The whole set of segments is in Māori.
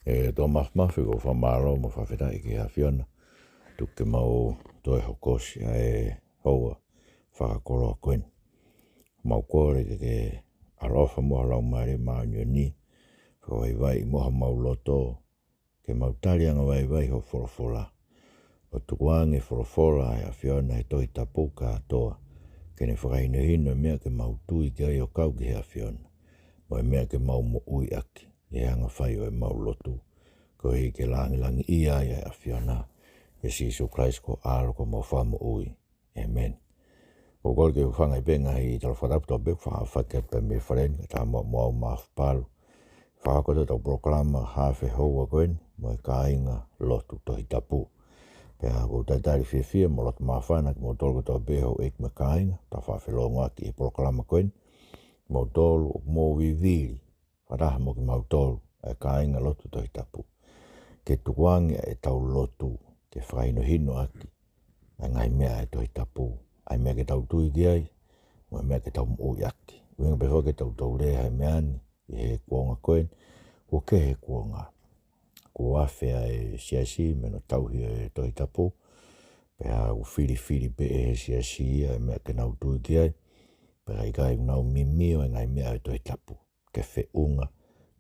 Tō mawhi ko whamaro mo whawhetai ki a whiona. Tuke mau toi hokosi e hoa whakakoroa koen. Mau kore ke alofa moha lau mare maa ni. Whakawaiwai moha mau loto. Ke mau tarianga waiwai ho wholofola. O tukuange wholofola e a whiona e toi tapuka atoa. Ke ne whakaino hino mea ke mau tui ke ai o kau ki a whiona. Mo e mea ke mau mo ui aki. E hanga whai o e mau lotu. Ko hei ke langi ia ia a whiona. E Sisu Christ ko alo ko mau whamo ui. Amen. Ko kore ke whangai benga i tala whataputa bek whakawhake pe me wharen. Ke tā mau maafpalu. Whakakoto tau proklama hawhe hoa koen. Mo e kāinga lotu tohi tapu. Pea ko taitari whiawhia mo lotu mawhana ki mo tolu tau beho ek me kāinga. Ta whawhe longa ki e proklama koen. Mo tolu mo viviri. Wharaha mo ki mau tolu. E kāinga lotu tohi tapu. Ke tukuange e tau lotu. Ke whaino hino aki. A ngai mea e tohi tapu. Ai mea ke tau tui ki ai. Mo mea ke tau mo aki. Winga peho ke tau tau rea e meani. I he kuonga koen. Ko ke he kuonga. Ko awhea e siasi. Meno tau hia e tohi tapu. Pea u whiri pe e siasi. E mea ke nau tui ki ai. Pea i kai unau mimio e ngai mea e tohi tapu. Ke whe unga.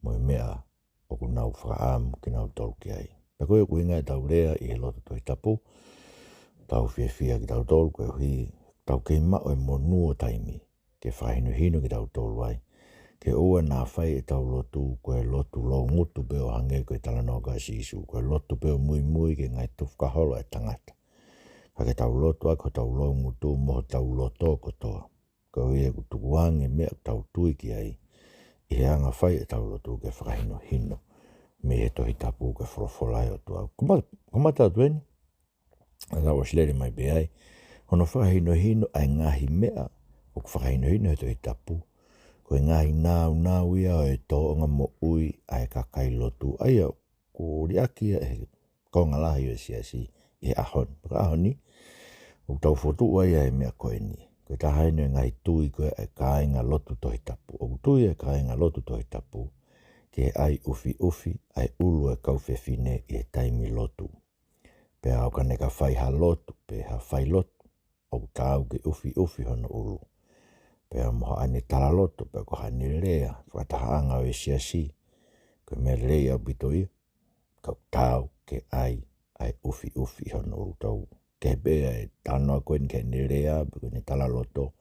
Mo mea o ku nau whakaamu ki nau tolu ki ai. Pea koe ku inga e tau rea i he loto tohi tapu. Tau whiawhia ki tau tolu koe hui. Tau kei mao e monua taimi. Ke whahino hino ki tau tolu ai. Ke ua nā whai e tau lotu. Koe lotu lo ngutu peo hange koe talanoka Sisu. Koe lotu peo mui ke ngai tufka holo e tangata. Ka ke tau lotu ako tau lo ngutu moho tau loto kotoa. Koe hui e kutukuange mea tau tui ki ai. I he anga whai e tau lotu ke whahino hino. Me he tohi tapu ke wholowholai o tua. Kumata tueni. A tau asilere mai be ai. Hono whahino hino ai ngahi mea. O ku whahino hino he tohi tapu. Ko ngahi nau ia o e toonga mo ui ai kakai lotu. Ai au ko riaki e konga lahi o siasi. I he ahon. Paka ahoni. O tau whotu ai ai mea koe ni. Koe tahaino e ngai tui koe ai kāinga lotu tohi tapu. O tui e kāinga lotu tohi tapu. Ke ai ufi ai ulu e kau whewhine i e taimi lotu. Pea au kane ka whai ha lotu, pe ha whai lotu. O tāu ke ufi hono ulu. Pea moha ane tala lotu, pea ko hane lea, whatahaanga o e siasi. Koe me lea au bito ia. Kau tāu ke ai ufi hono ulu tau. Ke bea e tanoa koen ke ne lea, pe koe ne tala lotu.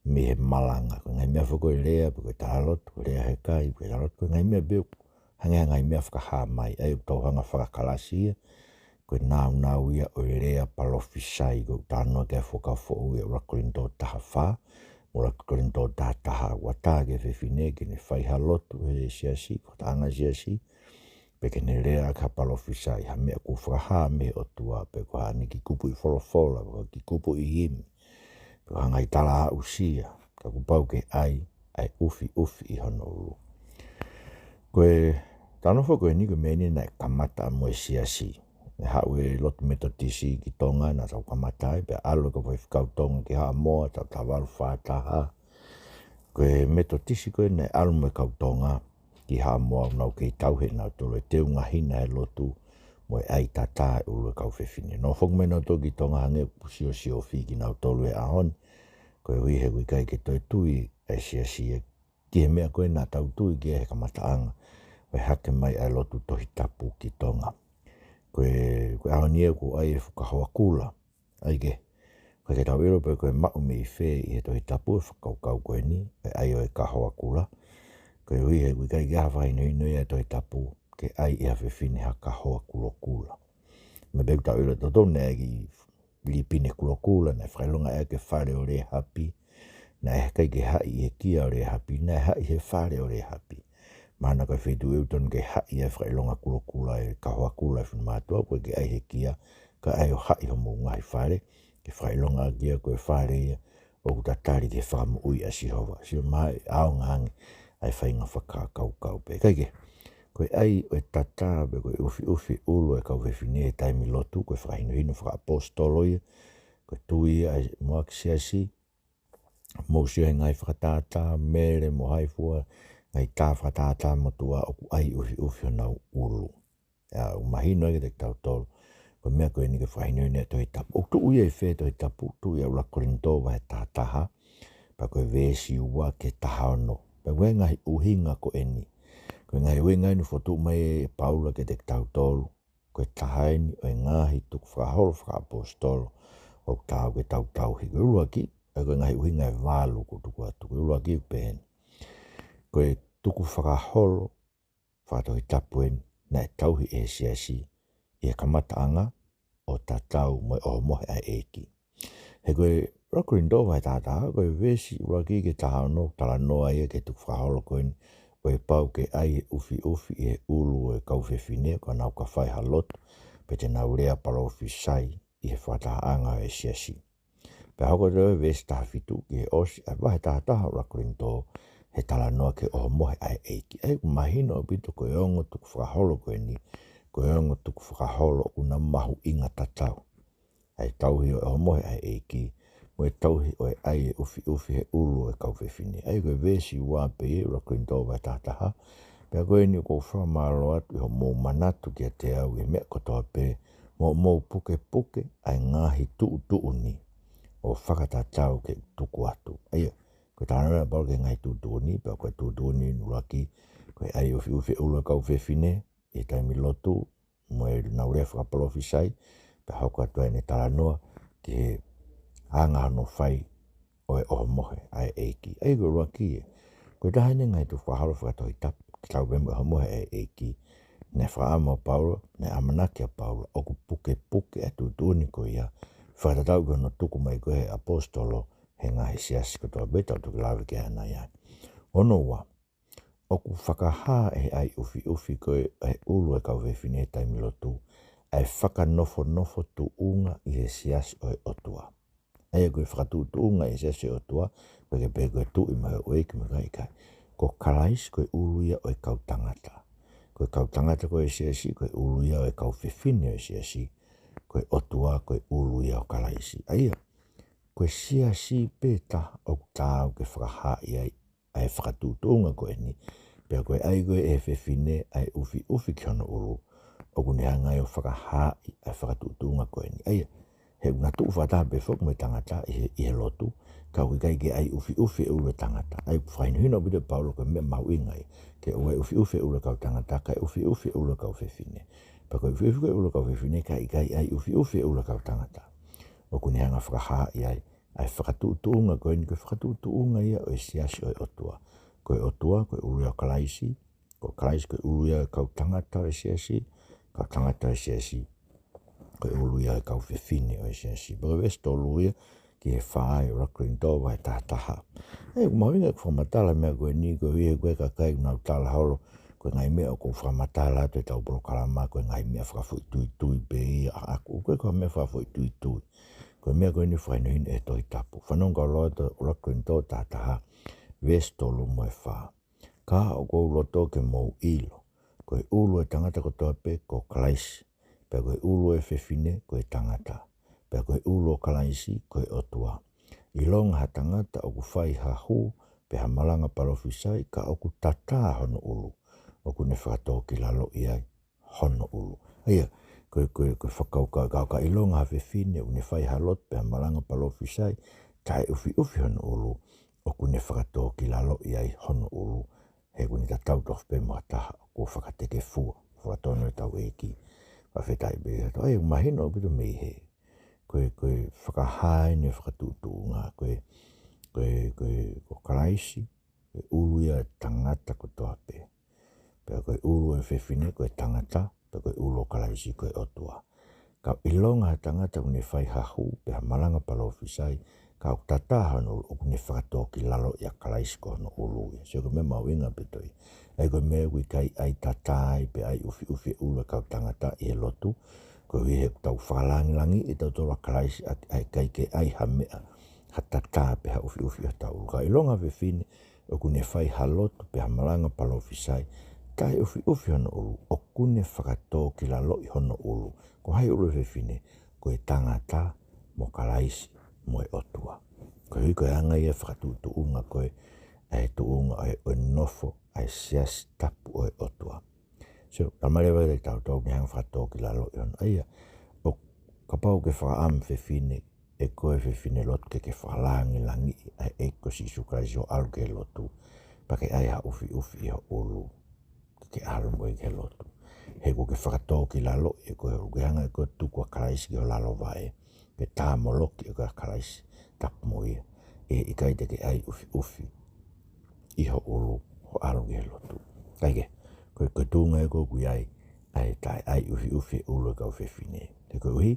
Mi he malanga. Koe ngai mea whako e lea, pe koe tala lotu, lea he kai, pe tala lotu. Koe ngai mea beo, hange ngai mea whakaha mai. Ai tau hanga whakakalasi ia. Koe nau ia o e lea palofisai. Koe tanoa ke whakawho ia rakorinto taha wha. Mo rakorinto taha wata ke whewhine ke ne whaiha lotu he siasi, ko tanga siasi. Pe ke ne lea ka palofisai. Ha mea ku whakaha me o tua, pe ko hane ki kupu i wholofola, ki kupu i himi. Pe hangai tala a usia, ka kupau ke ai ufi i hono ulu. Koe tanofo koe ni koe meni na e kamata mo e siasi. E hau e lotu metotisi ki tonga na tau kamatai, pe alo ka whai whikau tonga ki haa moa, tau tawaru whātaha. Koe metotisi koe na e alo mo e kau tonga ki haa moa unau kei tauhe na tolo e teu ngahina e lotu mo e ai tata e ulu e kau whewhine. No whakmena to ki tonga hange pusio si ofi ki nau tolo e ahon. Koe hui he kui kai ke toi tui e siasi e ki he mea koe na tau tui ki e he kamataanga. Koe hake mai ai lotu tohi tapu ki tonga. Koe ahoni e ku ai e whakahoa kula. Ai ke. Koe ke tau ero pe koe mau me i whē i he tohi tapu e whakaukau koe ni. Ai o e kahoa kula. Koe hui he kui kai ki hawhaino ino i e tohi tapu. Ke ai i hawhewhine ha kahoa kula. Me beku tau ero totone e ki lipine kula na whailonga e ke whare o re hapi. Na e kai ke hai e kia o re hapi. Na e hai he whare o re hapi. Mana koe whetu euton ke hai e whailonga kula e kahoa kula e whinamatua. Koe ke ai he kia. Ka ai o hai ho mo ngai whare. Ke whailonga kia koe whare ia. O kutatari ke whakamu ui a Sihova. Sio mai ao ngangi. Ai whainga whakakau pe. Kai ke. Koe ai o e tata pe koe ufi ulu e kau whewhine e taimi lotu. Koe whakahino hino whakapostolo ia. Koe tui ai moak siasi. Mo sio he ngai whakatata. Mere mo haifua. ngai tā whakatata motua o ku ai uwhi nau ulu. Umahino e te tau tolu, ko mea koe ni ke whahinoi nea toi tapu. O tu uia i whē toi tapu, tu ia ula korinto wa he tātaha, pa koe vēsi ua ke taha ono. Pa koe ngahi uhinga ko eni. Koe ngahi uhinga inu whotu mai e paula ke te tau tolu, koe taha eni o e ngahi tuku whakaholo whakapostolo, o tau ke tau tau hi. Koe ulua ki, koe ngahi uhinga e walu ko tuku atu, koe ulua ki upehen. Koe tuku whakaholo, whakatohi tapu eni, na e tauhi e siasi, i e kamataanga o ta tau mo o mohe ai eki. He koe rokurindo vai tātaha, koe vesi uraki ke taha no, tala noa ia ke tuku whakaholo koeni, koe pau ke ai ufi i e ulu e kauwhewhine, koe nau ka whai halotu, pe te nau rea palo sai i he whataanga e siasi. Pe hoko te vesi taha fitu ki he osi, ai wahe tātaha rokurindo, he tala noa ke o mohe ai eiki. Ei mahino o pito koe ongo tuku whakaholo koe ni, koe ongo tuku whakaholo kuna mahu inga tatau. Ai tauhi o mohe ai eiki, mo e tauhi o e ai e ufi he ulu e kauwhewhine. Ei koe vesi ua pe e rokurindo vai tātaha, pea koe ni ko whamaro atu i ho mō manatu ki a te au e mea kotoa pe, mō puke ai ngahi tuu ni, o whakatatau ke tuku atu. Eia, koe tāna palo ke ngai tūtūni, pia koe tūtūni nuraki, koe ai uwhi ulu kau whewhine, e taimi lotu, mo e naurea whakapalofi sai, pia hoko atua ne tala noa, ki he hanga no whai, o e oho mohe, ai eiki. Ei koe ruaki e, koe tahine ngai tu whahalo whakatohi tapu, ki tau bembe oho mohe ai eiki, ne whaama o Paula, ne amanaki a Paula, oku puke e tūtūni ko ia, whakatatau koe no tuku mai koe he apostolo, he ngahi siasi kotoa beta tuki lawe ke hana ia. Ono ua, oku whakaha e ai ufi koe e ulu e kauwhewhine taimi lotu, ai whakanofo tu unga i he siasi o e otua. Ai koe whakatu tu unga i siasi o otua, koe ke pe koe tu i mai o eiki me kai. Ko karaisi koe ulu ia o e kautangata. Koe kautangata koe siasi, koe ulu ia o e kauwhewhine o e siasi, koe otua koe ulu ia o karaisi. Aia, koe siasi pēta o tāu ke whakahai ai whakatūtūnga koe ni, pia koe ai koe e whewhine ai ufi ki hono ulu, o kune hangai o whakahai ai whakatūtūnga koe ni. Aia, he una tuu whataha pe whoku me tangata i he lotu, kau kai ke ai ufi e ulu tangata. Ai whainhino bide Paulo koe mea mau ingai, ke oe ufi e ulu kau tangata, kai ufi e ulu kau whewhine. Pa koe ufi e ulu kau whewhine, kai ai ufi e ulu kau tangata. O kune hanga whakaha ai whakatūtūnga koe ni koe whakatūtūnga ia o e siasi o e otua. Koe otua, koe ulu ia o kalaisi, koe kalaisi koe ulu ia kau tangata o e siasi, kau tangata o e siasi, koe ulu ia kau whewhine o e siasi. Koe wes tolu ia ki he whaai o rakurindo vai tātaha. Ei, kumawinga ku whamatala mea koe ni, koe ie koe kakai unau tala holo, koe ngai mea o ku whamatala atu e tau brokalama, koe ngai mea whakafui tui pe ia, aku koe koe mea whakafui tui. Koe mea koe ni whainohin e toi tapu. Whanonga loa rakurindo tātaha, wes tolu mo e wha. Ka o kou loto ke mou ilo. Koe ulu e tangata kotoa pe ko kalaisi. Pea koe ulu e whewhine koe tangata. Pea koe ulu o kalaisi koe otua. I longa ha tangata o ku whai ha hu, pe ha malanga palofisai ka o ku tata hono ulu. O ku ne whakatō ki lalo iai hono ulu. Aia, koe whakauka i longa ha whewhine o ne whai ha lot pe ha malanga palofisai, kai ufi hono ulu. O ku ne whakatō ki lalo iai hono ulu. He kuni ta tau tof pe mua taha, ko whakateke fua. Whakatono e tau eki. Whawhetai be, ai umahino bitu mei he. Koe whakahai ne whakatūtūnga, koe karaisi, koe ulu ia tangata kotoa pe. Pea koe ulu e whewhine koe tangata, pea koe ulu o karaisi koe otua. Kau ilonga tangata kune whai hahu, pea malanga palofisai, kau tataha no o kune whakatō ki lalo ia karaisi ko no ulu. Sio koe me mawinga pitoi. Ai koe mea kui kai ai tatai, pe ai ufi ulu kau tangata i he lotu, koe he tau whakalangi i tau tola karaisi ai kai ke ai ha mea, ha tata pe ha ufi ha tau. Ka ilonga whewhine, o kune whai halotu pe ha malanga palofisai, kai ufi hono ulu, o kune whakatō ki lalo i hono ulu. Ko hai ulu whewhine, koe tangata mo karaisi mo e otua. Koe hui koe anga ia whakatūtuunga koe, e tuunga ai o nofo ai sias tapu o otua. So, tamalewa le tau ki hang whātō ki lalo i ona. Aia, o kapau ke whaam whewhine, e koe whewhine lot ke whalangi langi, ai e ko si sukaisi o alu ke lotu, pa ke ai ha ufi ufi o ulu, ke alu mo i ke lotu. He ko ke whakatō ki lalo, e koe rugeanga e koe tuku a karaisi ki o lalo vae, ke tā moloki e koe a karaisi, tapu mo ia, e i kai te ke ai ufi ufi, i ho ulu, ho alu ke lotu. Kaike, koe tūnga e koe kui ai tai ai ufi ufi ulu e kau whewhine. Te koe uhi,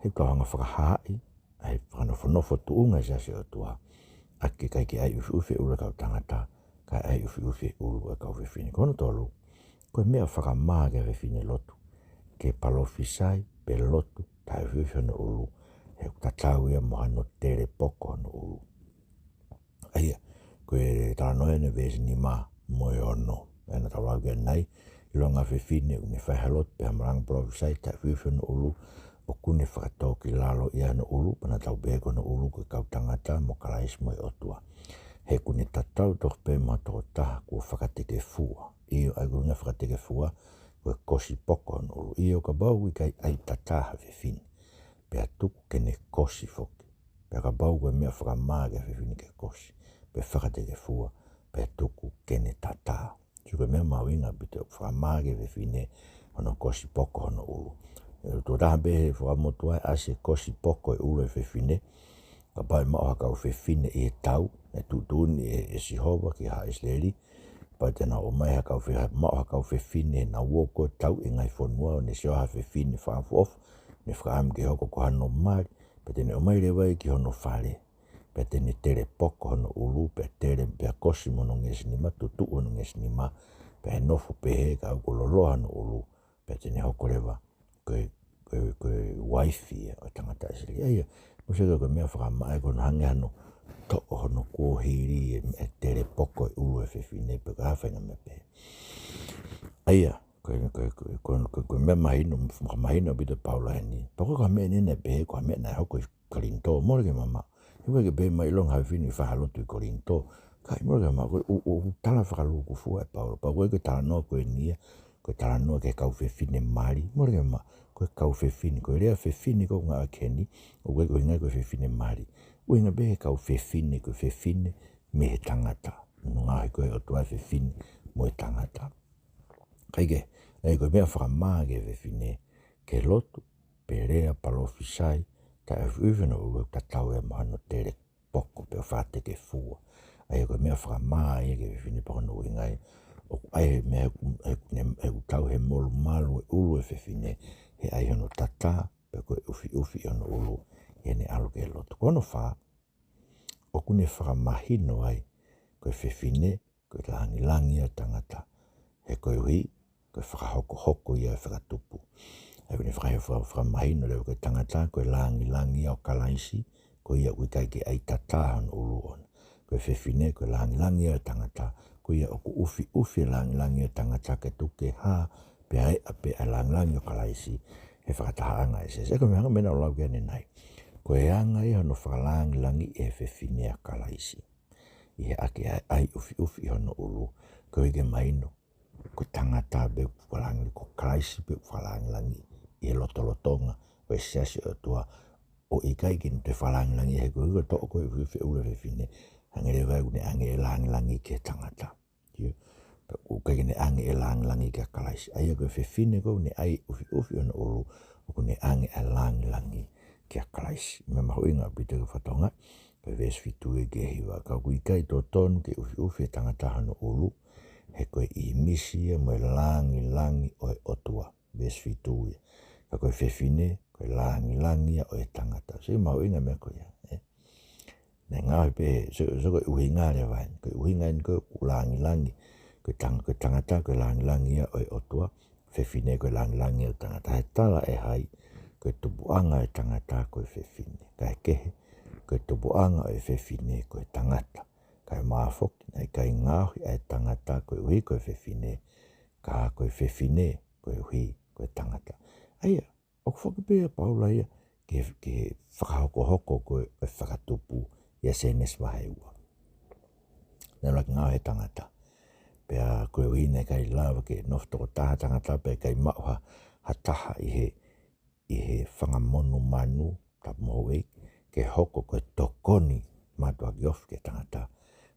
he tauhanga whakahai, ai whanofo tuunga sia se o tua, ake kai ke ai ufi ufi ulu e kau tangata, kai ai ufi ufi ulu e kau whewhine. Kono tolu, koe mea whakamaa ke whewhine lotu, ke palofisai, pe lotu, tai ufi ufi ono ulu, he tatau ia mohano tere poko ono ulu. Aia, koe tānoe ne vesi ni maa, moe ono, ena tawau kia nai, ilonga whewhine une whaihalot pe hamarang profisai ta whiwhino ulu o kune whakatau ki lalo ia no ulu pana tau bego no ulu ko kau tangata mo karais mo i otua. He kune tatau tok pe ma toko taha kua whakateke fua. Iyo ai kune whakateke fua ko kosi poko no ulu. Iyo ka bau i kai ai tataha whewhine. Pe atuku kene kosi foki. Pe ka bau koe mea whakamāge whewhine ke kosi. Pe whakateke fua pe atuku kene tataha. Suka mea mawinga bite whakamāge whewhine ono kosi poko ono ulu. Tō taha behe whakamotua ase kosi poko e ulu e whewhine. Ka pai mao haka o whewhine e tau. E tūtūni e sihova ki ha isleri. Pai tēnā o mai haka o mao haka o whewhine na woko tau e ngai whonua o ne sioha whewhine whaafof. Ne whakaam ki hoko ko hano mari. Pe tēne o mai rewai ki hono whare. Pe tēne tere poko hono ulu. Pe tere pe kosi mono ngesinima. Tutu ono ngesinima. Pe he nofo pe he ka au kololoha no ulu. Pe tēne hoko rewa. Koe waifi o tangata isili. Aia, musika koe mea whakamae kono hange hano toko hono kuohiri e tere poko e ulu e whewhine pe ka hawhainga me pe. Aia, koe mea mahino bita paula heni. Pako ka mea nene pe ko mea nai hoko i Korinto. Mora ke mama. Iwa ke pe mai long hawhini whahalotu i Korinto. Kai mora ke mama. O tala whakaluku fua e paula. Pako e tala noa koe nia. Koe tala noa ke kau whewhine mari. Mora ke mama. Koe kau whewhine. Koe rea whewhine ko ngā keni. O koe hingai koe whewhine mari. Ui ngā behe kau whewhine. Koe whewhine me he tangata. Ngāhi koe o tua whewhine mo he tangata. Kaike. Ei koe mea whakamā ke whewhine. Ke lotu. Pe rea palofisai. Ta e whiwhino ulu tatau e mahano tere poko. Pe o whāteke fua. Ei koe mea whakamā e ke whewhine pakono ui ngai. O ai mea e utau he molu malu e ulu e whewhine. He ai hono tata, pe koe ufi ufi ono ulu, e ne alu ke lotu. Kono wha, o kune whakamahino ai, koe whewhine, koe langi langi a tangata. He koe hui, koe whakahoko hoko ia e whakatupu. He kune whakamahino leo koe tangata, koe langi langi o kalaisi, koe ia uikai ke ai tata ono ulu ona. Koe whewhine, koe langi langi a tangata, koe ia oku ufi ufi langi langi a tangata ke tuke haa, pe ai ape a lang o kalaisi he whakatahaanga e se koe mehanga mena o lau kia nenai. Koe anga i hono whakalangi langi e whewhine a kalaisi. I he ake ai ufi ufi hono ulu. Koe ke maino. Ko tangata be whakalangi ko kalaisi be whakalangi langi. I he lotolotonga o e siasi o tua o i kai ki te whakalangi langi he koe toko koe ufi ule whewhine. Hangere vai une ange e langi ke tangata. O kai ne ange e langi ke kalaisi. Ai ko whewhine ko ne ai ufi ufi ono ulu. O ko ne ange e langi ke kalaisi. Me mahu inga pita ke whatonga. Pe ves fitu e ke hiwa. Ka kui kai tō tonu ke ufi ufi e tangata ono ulu. He koe i misi e mo e langi o e otua. Ves fitu e. Ka koe whewhine koe langi o e tangata. Se mahu inga me koe ia. Ne ngāhi pe so koe uhi ngāre vai. Koe uhi ngāre koe langi. Koe tangata koe langi o e otua. Whewhine koe langi o tangata. He tala e hai. Koe tupuanga e tangata koe whewhine. Kai kehe. Koe tupuanga o e whewhine koe tangata. Kai maafoki. Nei kai ngāhi e tangata koe uhi koe whewhine. Ka koe whewhine koe uhi koe tangata. Aia. O whakapea paula ia. Ke whakahoko koe e whakatupu. Ia senes waheua. Nā laki ngāhi tangata. Pea koe uine kai lawa ke noftoko taha tangata pe kai mauha hataha i he whangamonu manu tap moe ke hoko koe tokoni matua giof ke tangata.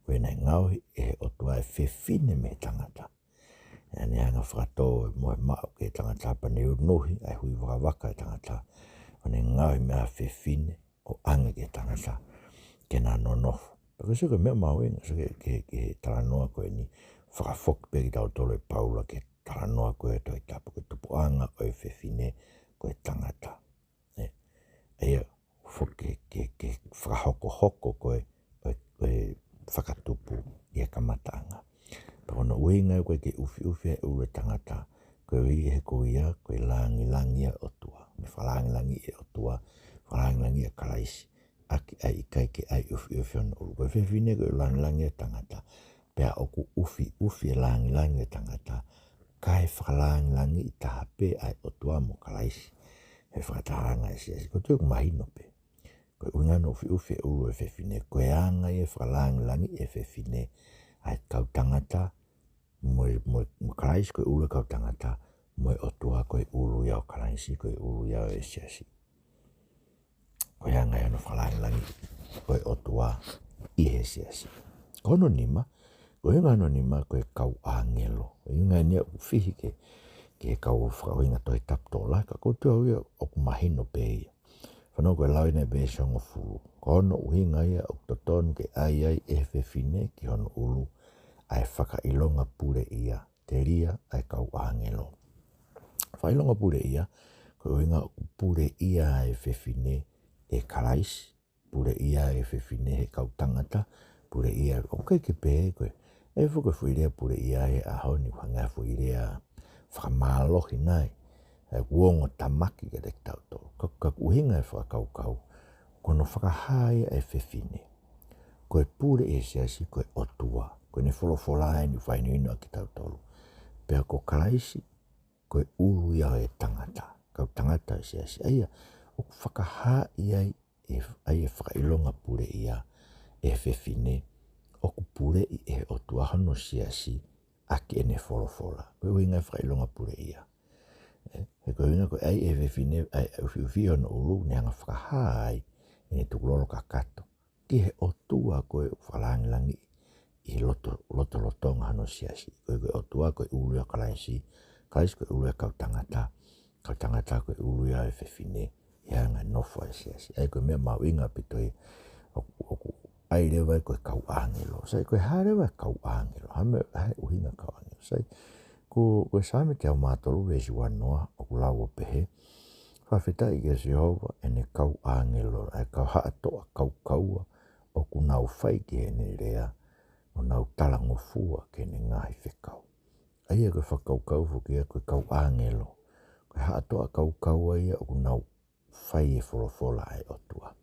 Koe nei ngau e o tua e whewhine me tangata. E ni anga whakato moe mau ke tangata pa ne unuhi ai hui wakawaka e tangata. O ne ngau i mea whewhine o ange ke tangata ke nā nonofu. Pako se koe mea mau inga so ke talanoa koe ni whakafok pe ki tau tolo e paula ke talanoa koe toi tapu ke tupu anga o e whewhine koe tangata. Ea fok ke whakahoko koe whakatupu i e kamatanga. Pako no uinga koe ke ufi e ue tangata koe ui he koe ia koe langi o tua. Me whalangi e o tua, whalangi e kalaisi. Aki ai ikai ke ai ufi on ulu. Koe whewhine koe langi e tangata. Pea oku ufi e langi e tangata. Kai whakalangi i taha pe ai o tua mo kalaisi. He whakatahanga e siasi. Ko tuku mahino pe. Koe ungano ufi e ulu e whewhine. Koe anga e whakalangi e whewhine. Ai kau tangata. Mo kalaisi koe ulu e kau tangata. Mo o tua koe ulu iau kalaisi. Koe ulu iau e siasi. Koe anga e no whakalangi. Koe o tua i he siasi. Kono nima. Koe inga no nima koe kau angelo. Koe inga nia ufihi ke kau whakawinga toi taptola. Ka koutua uia oku mahino pe ia. Whanau koe lauina be songo furu. Kono uhinga ia o totonu ke ai e whewhine ki hono ulu. Ai whakailonga pure ia. Te ria ai kau angelo. Whailonga pure ia. Koe uhinga pure ia e whewhine e kalaisi. Pure ia e whewhine he kau tangata. Pure ia o ke pe koe. E whuka whuirea pure ia e ahoni. Whanga whuirea whakamalohi nai. E uongo tamaki ke rek tau tō. Ka uhinga e whakakau. Kono whakahai e whewhine. Koe pure e siasi koe otua. Koe ne wholofola e ni whainu ino ki tau tōlu. Pea ko kalaisi koe ulu ia e tangata. Kau tangata e siasi. Aia, o whakahai ai e whakailonga pure ia e whewhine. Oku pure i e otua hano siasi aki e ne wholofola. Koe uhinga e whakailonga pure ia. He koe inga koe ai e whewhine, ai uwhi hono ulu, ne anga whakahai, ne tukulolo kakato. Ki he otua koe whalangi i lotonga hano siasi. Koe otua koe ulu ya kalaisi, kalaisi koe ulu ya kau tangata koe ulu ya e whewhine, i anga nofo e siasi. Ai koe mea mau inga pitoi, oku ai rewa koe kau angelo. Sai koe harewa kau angelo, hae uhinga kau angelo. Sai koe same te au mātolu vesi wanoa o kulau o pehe. Whawhita i kes Jehova e ne kau angelo. Ai kau haatoa kau kaua o ku nau whai ki he ne rea. O nau talango fua ke ne ngahi whekau. Ai e koe whakau kau fukia koe kau angelo. Koe haatoa kau kaua ia o ku nau whai e wholofola ai otua.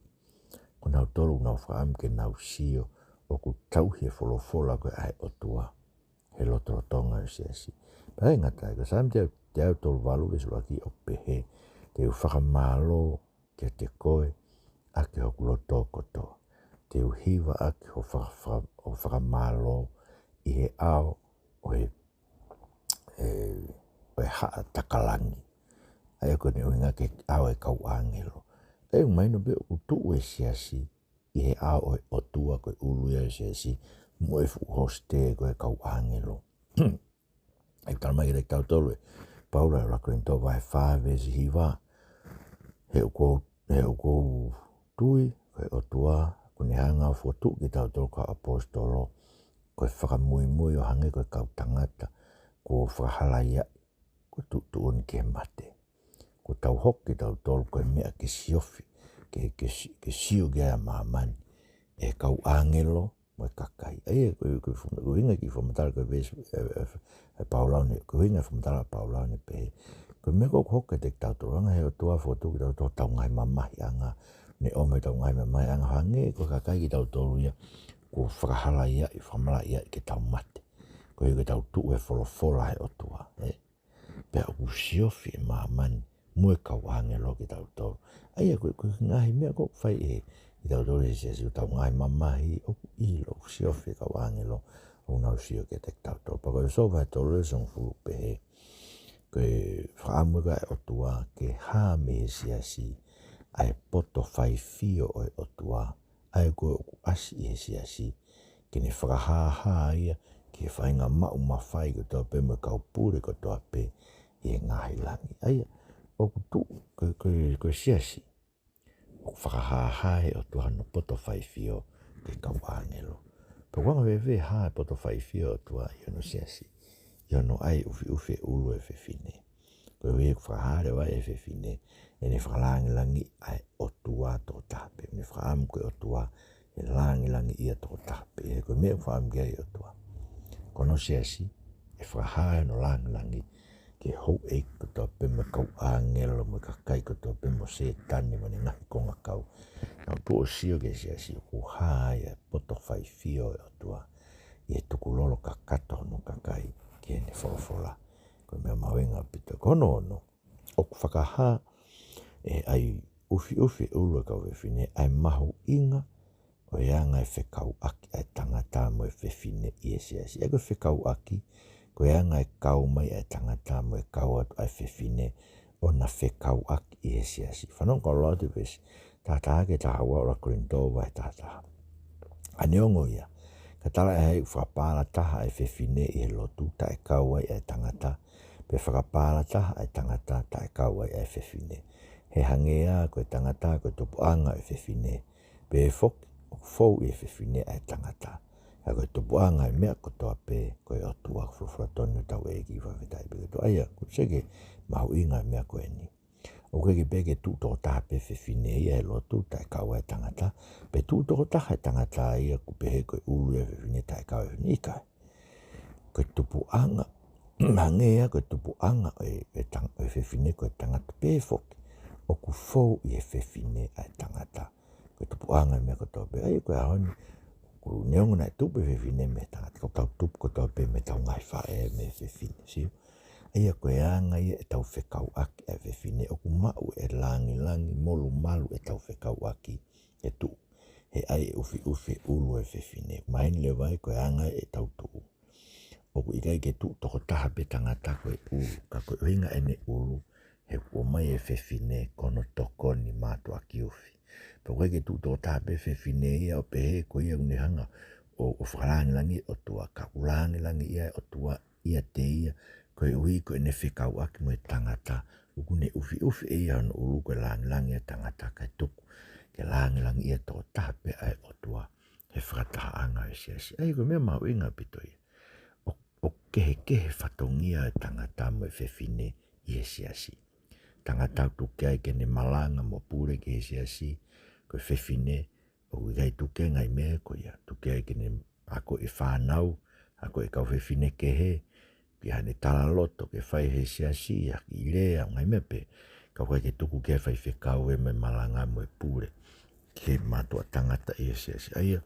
Ko nau tolu nau whaam ke nau sio o ku tauhi e wholofola koe ai otua. He lotorotonga e siasi. Pai ngata, ko sam te au tolu walu e suaki o pehe. Te u whakamalo ke te koe ake hoku loto koto. Te u hiwa ake ho whakamalo i he ao o he haa takalangi. Ai ko ne uinga ke ao e kau angelo. E umaino be o tuu e siasi i he ao o otua koe ulu e siasi. Moe fu hoste koe kau angelo. Ai kalmai rek tau tolu e Paula e rako into vai wha vesi hiwa. He uko tui koe otua kune hanga fotu ki tau tolu ka apostolo. Koe whakamui o hange koe kau tangata. Ko whakahala ko tuun ke mate. Ko tau hoki tau tolu koe mea ke siofi. Ke sio gea maamani. E kau angelo mo kakai. Ai koe inga ki whamatara koe vesi Paulaune. Koe inga whamatara Paulaune pe. Koe mea koko hoka te tau tolu. Anga he o tua fotu ki tau tolu tau ngai mamahi anga. Ne ome tau ngai mamahi anga hange koe kakai ki tau tolu ia. Ko whakahala ia i whamala ia i ke tau mate. Koe ke tau tuu e wholofola he o tua. Pea uku siofi e maamani. Mue kau angelo ki tau tolu. Ai koe ngahi mea koko whai e. I tau tolu e siasi o tau ngai mamahi. Oku ilo uku siofi e kau angelo. una usio ke te tau pa ko so va tolu son fu pe ke whaamu ka o tua ke ha me si ai poto fai fio o tua ai ko asi e si ke ne whakaha ia ke whainga mau mawhai ko tō pe me kau pūre ko tō pe i ngahi langi ai o tu ko si o whakaha o tua no poto fai fio ke kau angelo pe wanga ve ha poto fai fio o tua i no si yo no ai ufi ulu e fefine ko we whahare wa e fefine e ne whalangi ai o tua tō tape ne whaam ko o tua e langi ia tō tape e ko me whaam gai o tua kono siasi e whahare no langi ke hou e ko tō pe me kau angelo me kakai ko tō pe mo se tani mo ne ngahi konga kau na tu o sio ke siasi ku hai e poto whai fio o tua i e tukulolo kakato no kakai ke ne wholofola ko mea mawenga pita kono no o whakaha e ai ufi ulu kau whewhine ai mahu inga o ianga e whekau aki ai tangata mo e whewhine i e siasi e ko whekau aki ko ianga e kau mai ai tangata mo e kau atu ai whewhine o na whekau aki i e siasi whanong ko loa te pesi tātaha ke tahawa ora korinto vai tātaha aneongo ia ka tala e hei whapala taha e whewhine i he lotu ta e kau ai ai tangata pe whakapala taha ai tangata ta e kau ai ai whewhine he hangea koe tangata koe topuanga e whewhine pe e whoki o fau i e whewhine ai tangata a koe topuanga e mea kotoa pe koe o tua whulwhula tonu tau e ki whawhetai pe to aia koe seke mahu inga e mea koe ni o koe ki peke tu toko taha pe whewhine ia e lotu ta e kau ai tangata pe tu toko taha e tangata ia ko pe he koe ulu e whewhine ta e kau e whewhine ikai koe topuanga hangea koe topuanga e whewhine koe tangata pe whoki o ku fau i e whewhine ai tangata koe tupuanga mea kotoa pe ai koe ahoni ku neongo nai tupu e whewhine me tangata kau tau tupu kotoa pe me tau ngai whae me whewhine sio ai koe anga ia e tau whekau aki ai whewhine o ku mau e langi molu malu e tau whekau aki e tu he ai ufi ulu e whewhine maini le vai koe anga e tau tuu o ku ikai ke tu toko taha pe tangata koe ulu ka koe oinga ene ulu he kua mai e whewhine kono toko ni mātua ki uwhi. Pau koe ke tu tō tāpe whewhine ia o pe he ko ia unihanga o whakalangi o tua ka ulangi ia o tua ia te ia koe ui koe ne whekau aki mo e tangata ukune uwhi e ia no ulu koe langi e tangata kai tuku ke langi ia tō tāpe ai o tua he whakataha anga e siasi. Ai koe mea mau inga pito ia. O kehe whatongia e tangata mo e whewhine i e siasi. Tangata tuke ai kene malanga mo pure ke siasi ko whewhine o ikai tuke ngai mea ko ia tuke ai kene ako e whanau ako e kau whewhine ke he ki hane tala loto ke whai he siasi ia ki rea ngai mea pe kau kai ke tuku ke whai whekau e mai malanga mo e pure ke matua tangata i e siasi aia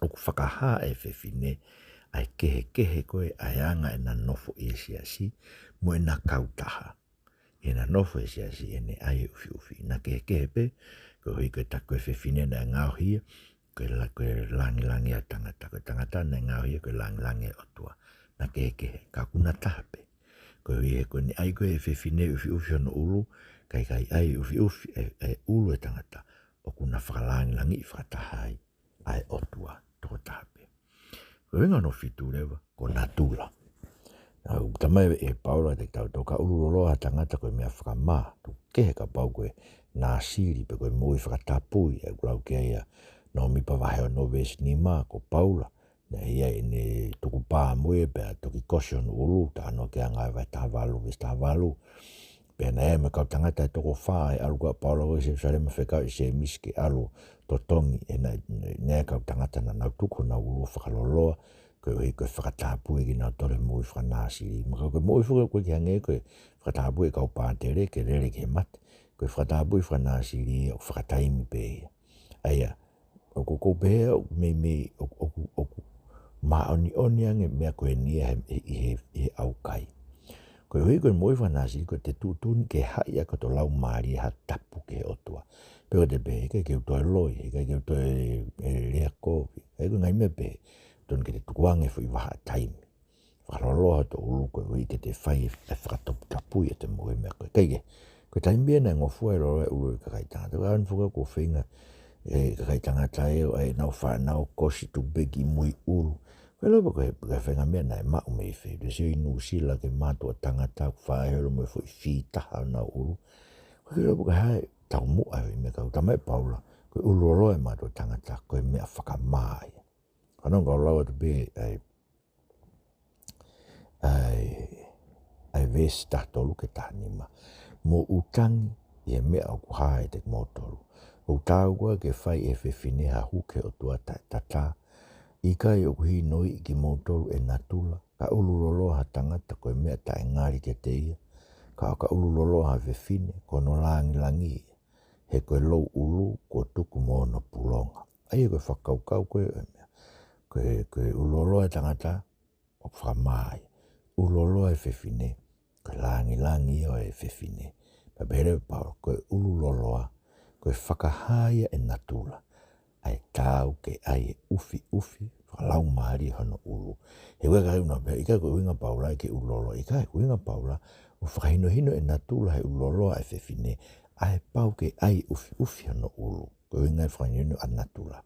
o ku whakaha e whewhine ai kehe koe ai anga e na nofo i e siasi mo e na kautaha e na nofo e siasi e ne ai ufi na kehe pe ko hui koe tako e whewhine na ngau hia koe langi a tangata koe tangata na ngau hia koe langi o tua na kehe ka kuna tahape koe hui he koe ni ai koe e whewhine ufi ono ulu kai ai ufi e ulu e tangata o kuna whakalangi whakatahai ai o tua toko tahape koe winga no fitu rewa ko natula tamai e paula te tau toka ululoloa tangata koe mea whakamā tu kehe ka pau koe nā siri pe koe mui whakatapui e kulau kia ia no mi pa wahe o noves ni mā ko paula na ia ne tuku pā mui pe a toki kosio no ulu ta ano kia ngai vai tahavalu pe na e me kau tangata e toko wha e alu kua paula koe se sare ma whekau i se miske alu totongi e na kau tangata na nau tuku na ulu whakaloloa koe whakatapui ki nā tore mui whanāsiri. Maka koe mui koe ki hange koe whakatapui kau pātere ke rere ke mate. Koe whakatapui whanāsiri o whakataimi pe ia. Aia, o ko pe o me o maoni ange mea koe nia i he au kai. Koe hui koe mui whanāsiri koe te tūtuni ke haia koto lau maari ha tapu ke otua. Peo te pe, heka ke utoe loi, heka ke utoe rea kovi. Heka ngai me pe, ton ke te tukuange fu i waha taimi. Whakaroloha to ulu koe ui ke te whai e whakatopu tapui e te moe mea koe. Keike, koe taimi e nei ngofua e roro e ulu i kakai tangata. Koe anfuka ko whinga e kakai tangata e o e nau whanau kosi tu begi mui ulu. Koe lopa koe whinga mea nei mau mei whi. Desi o inu usila ke mātua tangata ku whaehelo moe fu i whitaha nau ulu. Koe lopa koe hae tau mua hui me kau tamai paula. Koe ulu olo e mātua tangata koe mea whakamai. Whanonga o lawa tu be ai vesi tahtolu ke tahanima. Mo utangi i e mea o kuhaa e te motolu. O tau kua ke whai e whiwhine ha huke o tua tata. I kai o kuhi noi i ki motolu e natula. Ka ulu lolo ha tangata koe mea ta e ngari ke te ia. Ka ulu lolo ha whiwhine kono langi. He koe lou ulu ko tuku mo no pulonga. Ai e koe whakaukau koe e mea. Koe ulu lolo e tangata o whamai. Ulolo e whiwhine, koe langi o e whiwhine. Pabere pao, koe ululoloa, koe whakahāia e natula. Ai tāu ke ai e ufi, whakalau maari hono ulu. He weka reuna pia, ika koe winga paula ke ulolo, ika koe winga paula, o whakahino e natula he uloloa e whiwhine, ai pau ke ai ufi hono ulu. Koe winga e whakahino a natula.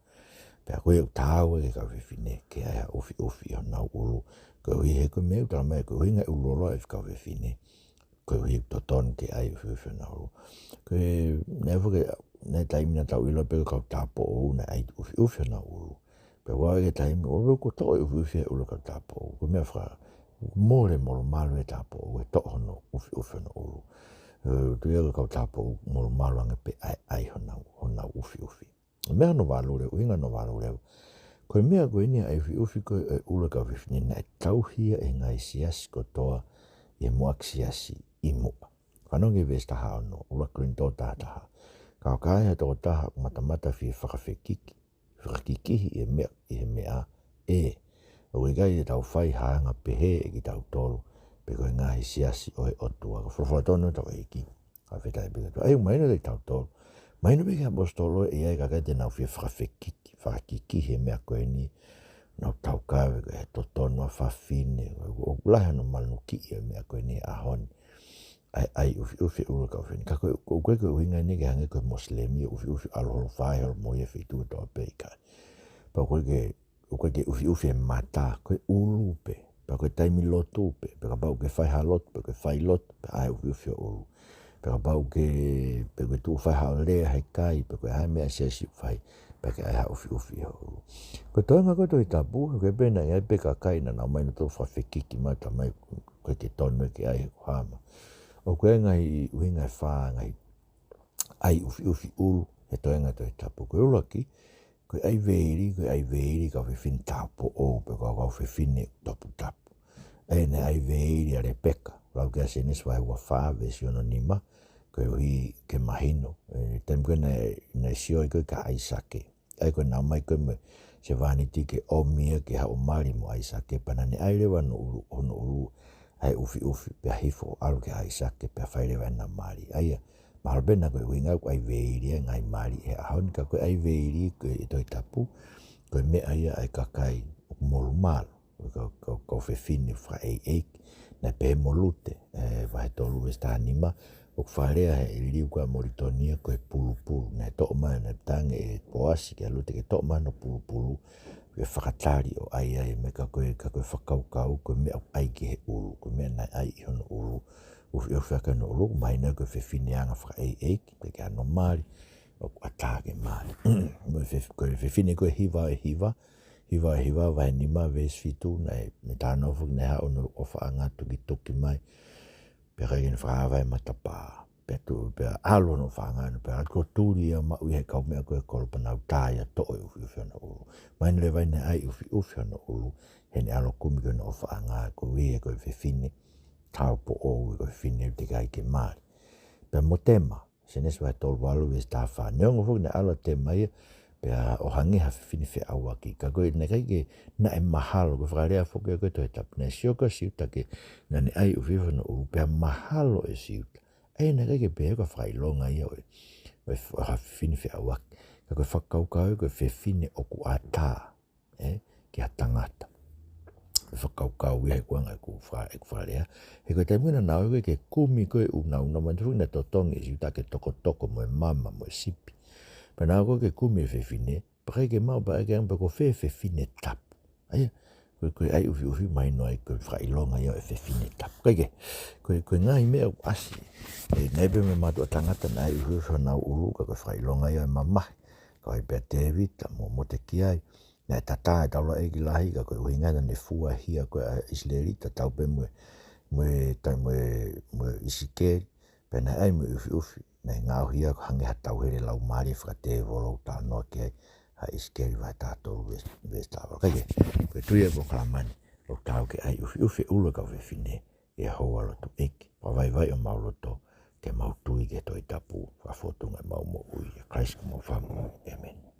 Pea koe tāu e ka whiwhine, ke ai ufi hono ulu. Koe hui he koe meu tala mai, koe hui ngai ulolo e whikau whiwhine. Koe hui toton ke ai ufi na ulu. Koe nefuke, ne taimina tau ilo peko kau tapo o na ai ufi na ulu. Pea wawe ke taimina, o ko toi ufi e ulo kau tapo o. Koe mea whaka, mōre molo malu e tapo o, e toh hono ufi na ulu. Tuia kau tapo o molo malu ange pe ai hona ufi. Mea no walure, uinga no walure. Koe mea koe ni ai ufi koe e ula ka whiwhine na e tauhia e ngai siasi ko toa i e muak siasi i mua. Whanongi ves taha ono, ula krin tō tātaha. Kao kai ha tō taha matamata whi whakawhekiki. Whakakikihi i e mea e. O i gai e tau whai haanga pehe e ki tau tolu. Pe koe ngai siasi o e otua. Ka whawhatono tau e ki. Ka whetai pika tō. Ai umaina te tau tolu. Maina pika apostolo e ai kakai te nau whi whakawhekiki. Whakiki he mea koe ni nau tau kawe koe he totono whawhine o lahe no manuki e mea koe ni ahon ai ufi ulu ka whini ka koe uhinga ni ke hange koe moslemi ufi aloholo whaeholo mo e whitu toa peika pa koe ke ufi e mata koe ulu pe pa koe taimi lotu pe ka pau ke whaiha lotu pe koe whai lotu pe ai ufi o ulu pe ka pau ke pe koe tu whaiha o lea hei kai pe koe hai mea sesi whai peke ai ufi ho. Ko toinga koe toi tapu, koe pena i ai peka kaina na mai no tō whawhekiki mai ta mai koe te tonu ke ai ko hama. O koe ngai uhinga e whaa ngai ai ufi ulu he toinga toi tapu. Koe ulaki, koe ai veiri ka whiwhin tapu o pe koe whiwhine tapu. E ne ai veiri a re peka, rau kia senes vai ua whaa vesi ono nima, koe uhi ke mahino. Tem koe nei sio i koe ka aisake. Ai koe nau mai koe me se vaniti ke omia ke hao mari mo aisake panane ai rewa no ulu ai ufi pia hifo alu ke aisake pia whairewa na mari ai mahalbena koe winga koe ai veiri ngai mari e ahon ka koe ai veiri koe i toi tapu koe mea ia ai kakai molu malo ko whewhini wha eik na pe molute vai tolu westa anima o wharea he iliu kua Moritonia koe pulu na to'o mai na tange e poasi ke alute ke to'o mai no pulu ke whakatari o ai me ka koe whakaukau koe mea ai ki he ulu koe mea nai ai i hono ulu ufi whaka no ulu mai na koe whewhini anga whaka eik pe ke ano mari o atage mari koe whewhini koe hiva vai nima ves fitu na me tāno fuk ne hao no o whaangatu ki toki mai pe kai ni whaawai matapa pe alo no whaanganu pe atko tūri a maui he kau mea koe kolpanau tāia to'o ufi ana ulu mai nire vai ne ai ufi ana ulu he ne alo kumi koe no o whaanga koe ui e koe whewhini tau po o koe whewhini te kai ke maari pe mo tema senes vai tolu walu ves tā wha neongo fuk ne alo tema ia pea o hangi ha whiwhini whi awa ki. Ka koe ne kai ke na e mahalo, koe whakarea whoke koe toi tapu. Ne sioka siuta ke na ne ai uwhiwha no uru, pea mahalo e siuta. Ai ne kai ke pea koe whakailonga ia oe. Koe ha whiwhini whi awa ki. Ka koe whakaukau koe whiwhini oku a tā. kia tangata. Whakaukau ia he kuanga ku whalea. He koe te mwina nao koe ke kumi koe una mantruna to tongi si uta ke toko mo mama mo sipi. Pa nao koe ke kumi e whewhine, pa kai ke mau pa eke ampa ko whewhine tapu. Aia, koe ai ufi mai noa koe whailonga ia e whewhine tapu. Koe ngai mea asi. Nebe me matua tangata na ai ufi nao uruka koe whailonga ia e mamahi. Koe pia te vita mo te kiai. Nā tata e taula e ki lahi ka koe uhinga ne fua hia koe islerita tau pe mwe isikeri pe na ai mwe ufi na ngau hia hange hatau here lau mari whakate volo ta noa ke ha isikeri vai tātou vestawa. Koe tuia ko kalamani o tau ke ai ufi ula ka whewhine e hoa loto eki. Vai o mauloto ke mautui ke toi tapu whafotunga mau mo ui. Christ mo whamu. Amen.